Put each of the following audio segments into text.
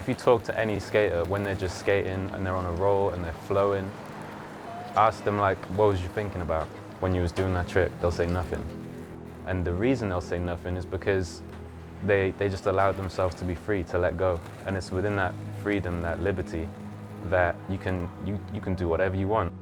If you talk to any skater when they're just skating and they're on a roll and they're flowing, ask them like, what was you thinking about when you was doing that trick? They'll say nothing. And the reason they'll say nothing is because they just allowed themselves to be free, to let go. And it's within that freedom, that liberty, that you can do whatever you want.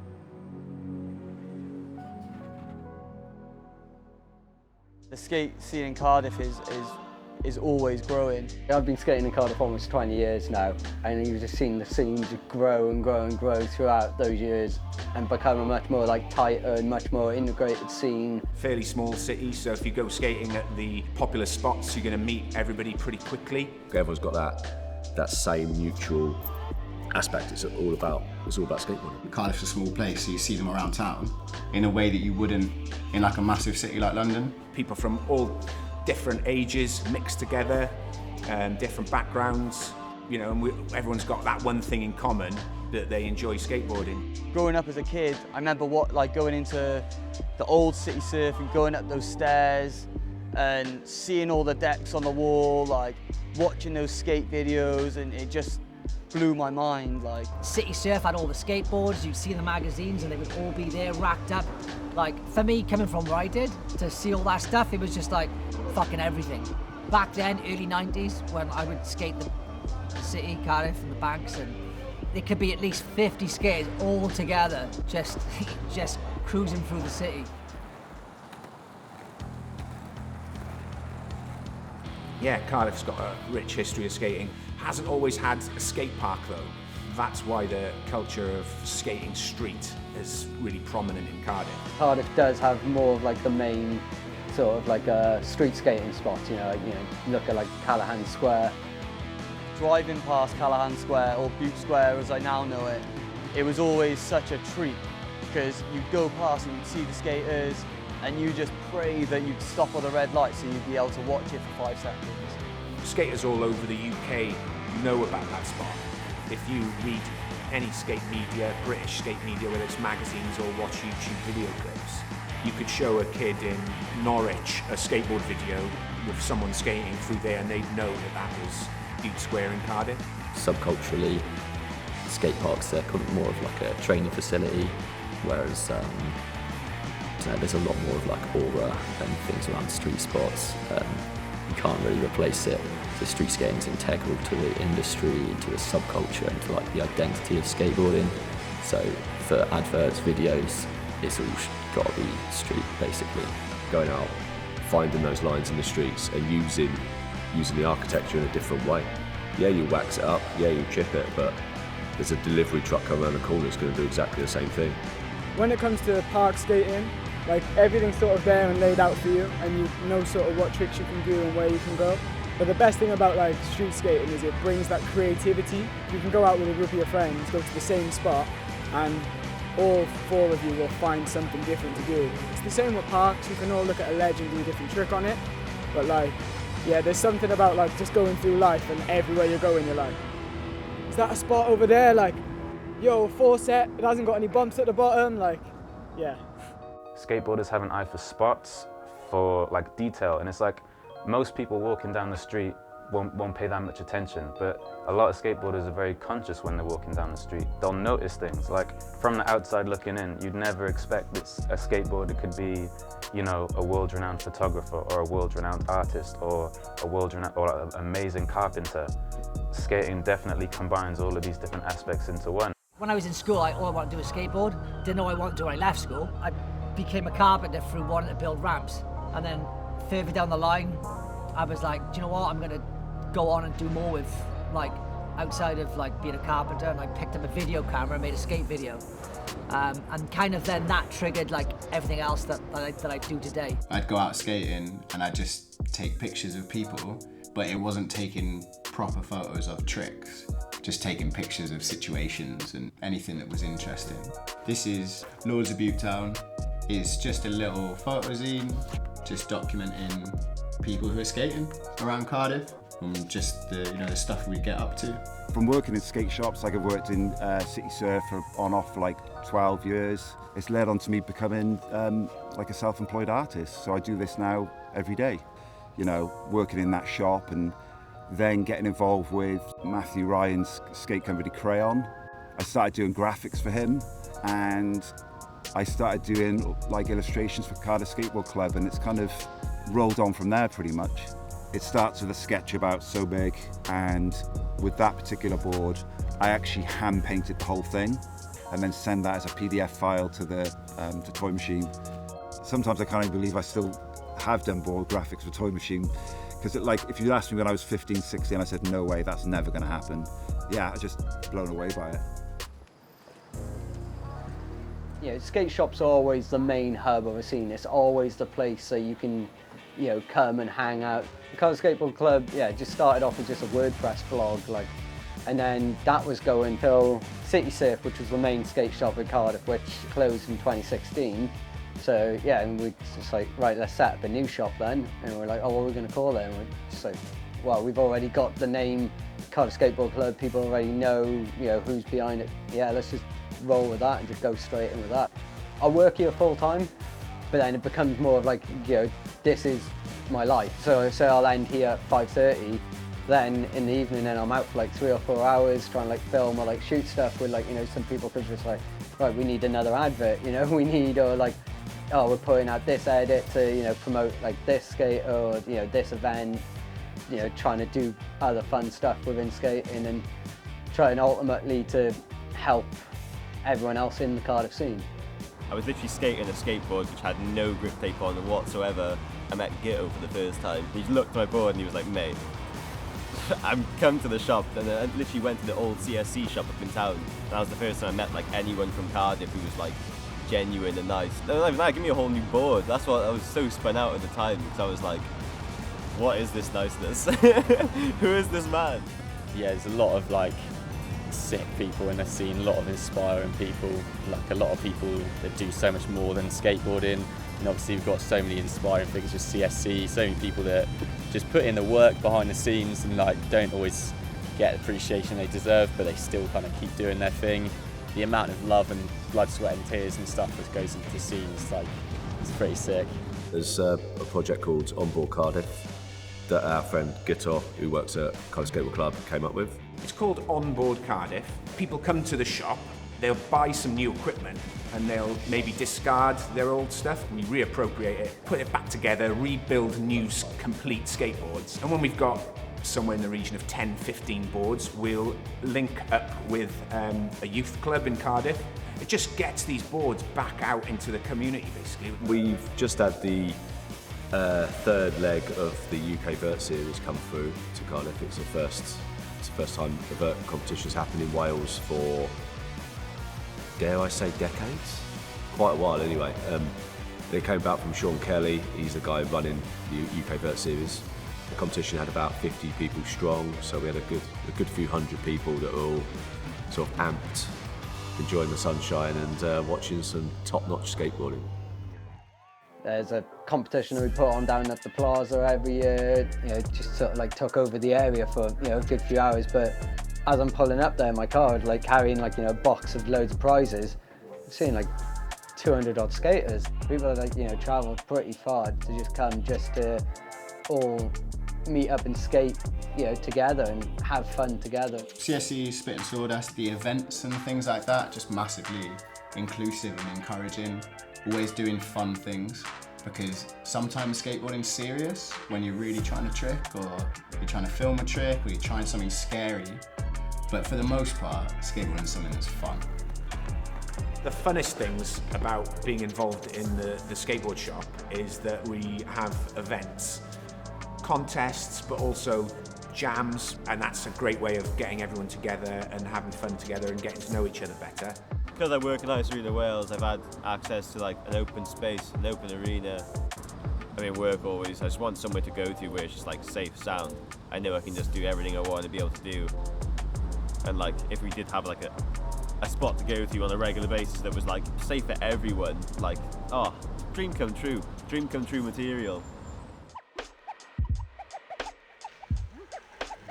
The skate scene in Cardiff is always growing. I've been skating in Cardiff almost 20 years now, and you've just seen the scene just grow and grow and grow throughout those years and become a much more tighter and much more integrated scene. Fairly small city, so if you go skating at the popular spots, you're going to meet everybody pretty quickly. Everyone's got that same mutual aspect. It's all about skateboarding. Cardiff's a small place, so you see them around town in a way that you wouldn't in like a massive city like London. People from all different ages mixed together, different backgrounds, you know, and everyone's got that one thing in common, that they enjoy skateboarding. Growing up as a kid, I remember going into the old city surf and going up those stairs and seeing all the decks on the wall, watching those skate videos, and it just blew my mind. City Surf had all the skateboards, you'd see in the magazines and they would all be there racked up. For me, coming from where I did, to see all that stuff, it was just fucking everything. Back then, early 90s, when I would skate the city, Cardiff and the banks, and there could be at least 50 skaters all together, just cruising through the city. Yeah, Cardiff's got a rich history of skating. Hasn't always had a skate park though. That's why the culture of skating street is really prominent in Cardiff. Cardiff does have more of the main sort of street skating spots, look at Callahan Square. Driving past Callahan Square, or Butte Square as I now know it, it was always such a treat, because you'd go past and you'd see the skaters and you just pray that you'd stop at the red light so you'd be able to watch it for 5 seconds. Skaters all over the UK know about that spot. If you read any skate media, British skate media, whether it's magazines or watch YouTube video clips, you could show a kid in Norwich a skateboard video with someone skating through there and they'd know that was Butte Square in Cardiff. Subculturally, skate parks are kind of more of a training facility, whereas there's a lot more of aura and things around street spots. You can't really replace it. So street skating is integral to the industry, into the subculture, into the identity of skateboarding. So for adverts, videos, it's all got to be street basically. Going out, finding those lines in the streets and using the architecture in a different way. Yeah, you wax it up, yeah, you chip it, but there's a delivery truck coming around the corner that's going to do exactly the same thing. When it comes to park skating, everything's sort of there and laid out for you, and you know sort of what tricks you can do and where you can go. But the best thing about street skating is it brings that creativity. You can go out with a group of your friends, go to the same spot, and all 4 of you will find something different to do. It's the same with parks. You can all look at a ledge and do a different trick on it. But yeah, there's something about just going through life, and everywhere you're going, you're is that a spot over there? Yo, 4 set, it hasn't got any bumps at the bottom. Yeah. Skateboarders have an eye for spots, for detail, and it's most people walking down the street won't pay that much attention, but a lot of skateboarders are very conscious when they're walking down the street. They'll notice things, from the outside looking in, you'd never expect that a skateboarder could be, a world-renowned photographer or a world-renowned artist or a world-renowned or an amazing carpenter. Skating definitely combines all of these different aspects into one. When I was in school, all I wanted to do was skateboard. Didn't know what I wanted to do when I left school. I became a carpenter through wanting to build ramps, and then further down the line, I was do you know what? I'm gonna go on and do more with outside of being a carpenter, and I picked up a video camera and made a skate video. And kind of then that triggered everything else that I do today. I'd go out skating and I'd just take pictures of people, but it wasn't taking proper photos of tricks, just taking pictures of situations and anything that was interesting. This is Lords of Butte Town. It's just a little photo zine, just documenting people who are skating around Cardiff and just the stuff we get up to. From working in skate shops, I've worked in City Surf on off for 12 years. It's led on to me becoming a self-employed artist. So I do this now every day, working in that shop and then getting involved with Matthew Ryan's skate company Crayon. I started doing graphics for him, and I started doing like illustrations for Cardiff Skateboard Club, and it's kind of rolled on from there pretty much. It starts with a sketch about So Big, and with that particular board, I actually hand painted the whole thing and then send that as a PDF file to the to Toy Machine. Sometimes I can't even believe I still have done board graphics for Toy Machine, because like if you asked me when I was 15, 16, I said no way, that's never going to happen. Yeah, I was just blown away by it. You know, skate shops are always the main hub of a scene. It's always the place so you can, you know, come and hang out. The Cardiff Skateboard Club, yeah, just started off as just a WordPress blog, like, and then that was going till City Surf, which was the main skate shop in Cardiff, which closed in 2016. So yeah, and we just like, right, let's set up a new shop then. And we're like, oh, what are we going to call it? And we're just like, well, we've already got the name Cardiff Skateboard Club. People already know, you know, who's behind it. Yeah, let's just roll with that and just go straight in with that. I work here full time, but then it becomes more of like, you know, this is my life. So I'll end here at 5:30. Then in the evening, then I'm out for like 3 or 4 hours trying to like film or like shoot stuff with like, you know, some people could just like, right, we need another advert, you know, we need, or like, oh, we're putting out this edit to, you know, promote like this skate or, you know, this event, you know, trying to do other fun stuff within skating and trying ultimately to help everyone else in the Cardiff scene. I was literally skating a skateboard which had no grip tape on whatsoever. I met Gitto for the first time. He looked at my board and he was like, mate, I'm come to the shop, and I literally went to the old CSC shop up in town. That was the first time I met like anyone from Cardiff who was like genuine and nice. They were like, nah, give me a whole new board. That's what I was so spun out at the time, because I was like, what is this niceness? Who is this man? Yeah, there's a lot of like sick people in the scene, a lot of inspiring people, like a lot of people that do so much more than skateboarding. And obviously we've got so many inspiring figures with CSC, so many people that just put in the work behind the scenes and like don't always get the appreciation they deserve, but they still kind of keep doing their thing. The amount of love and blood, sweat and tears and stuff that goes into the scene is like, it's pretty sick. There's a project called Onboard Cardiff that our friend Guitar, who works at Cardiff Skateboard Club, came up with. It's called Onboard Cardiff. People come to the shop, they'll buy some new equipment and they'll maybe discard their old stuff. We reappropriate it, put it back together, rebuild new complete skateboards. And when we've got somewhere in the region of 10, 15 boards, we'll link up with a youth club in Cardiff. It just gets these boards back out into the community, basically. We've just had the third leg of the UK Vert Series come through to Cardiff. It's the first time the Vert competition's happened in Wales for, dare I say, decades? Quite a while anyway. They came back from Sean Kelly, he's the guy running the UK Vert Series. The competition had about 50 people strong, so we had a good few hundred people that were all sort of amped, enjoying the sunshine and watching some top-notch skateboarding. There's a competition that we put on down at the Plaza every year, you know, just sort of like took over the area for, you know, a good few hours, but as I'm pulling up there in my car, like carrying like, you know, a box of loads of prizes, I'm seeing like 200 odd skaters. People are like, you know, travel pretty far to just come just to all meet up and skate, you know, together and have fun together. CSC, Spit and Sawdust, the events and things like that, just massively inclusive and encouraging, always doing fun things, because sometimes skateboarding's serious when you're really trying to trick, or you're trying to film a trick, or you're trying something scary, but for the most part, skateboarding is something that's fun. The funnest things about being involved in the skateboard shop is that we have events, contests, but also jams, and that's a great way of getting everyone together and having fun together and getting to know each other better. Because I work in Ice Arena Wales, I've had access to like an open space, an open arena. I mean, work always, I just want somewhere to go to where it's just like safe sound. I know I can just do everything I want to be able to do. And like, if we did have like a spot to go to on a regular basis that was like safe for everyone, like, oh, dream come true material.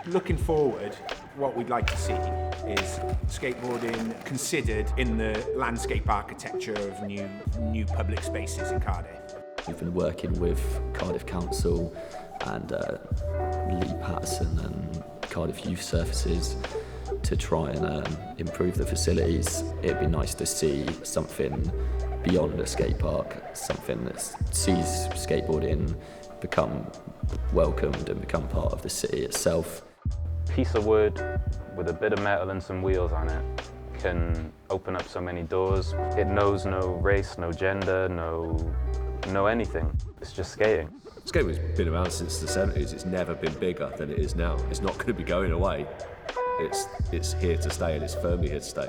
Looking forward, what we'd like to see is skateboarding considered in the landscape architecture of new public spaces in Cardiff. We've been working with Cardiff Council and Lee Patterson and Cardiff Youth Surfaces to try and improve the facilities. It'd be nice to see something beyond a skate park, something that sees skateboarding become welcomed and become part of the city itself. Piece of wood with a bit of metal and some wheels on it can open up so many doors. It knows no race, no gender, no anything. It's just skating. Skateboarding's been around since the 70s. It's never been bigger than it is now. It's not going to be going away. It's here to stay, and it's firmly here to stay.